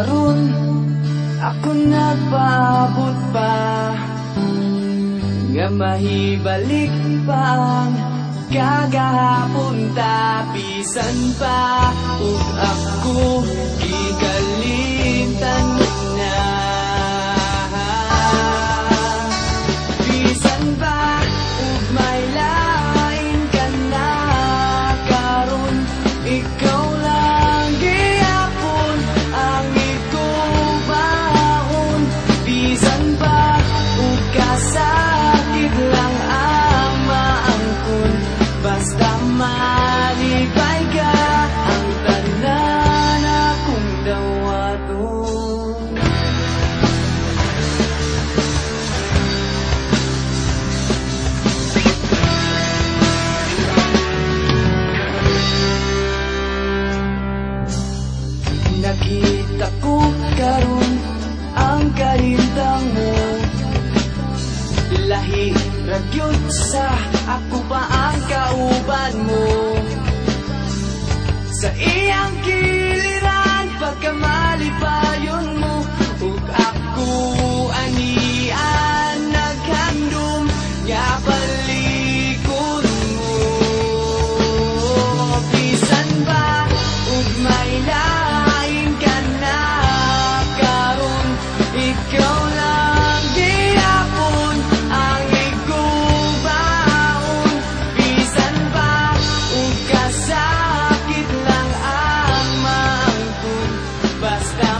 karon ako nagpaabot pa nga mahibalik pa ang kagahapon tapisan pa ug ako gikalimtan mo na. Bisan pa ug may lain ka na karon ikaw lang gihapon ang igubaon. Bisan pa ug kasakit lang ang maangkon basta malipay ka ang tanan akong dawaton. Nakita ko karon ang kalintang mo, lahi ragyod sa ako pa ang kauban mo. Sa iyang giliran pagkamalipayon mo ug ako anian naghandom nga palikon mo. Bisan ba ug may lain ka na karon ikaw lang gihapon ang igubaon. Bisan pa ug kasakit lang ang maangkon basta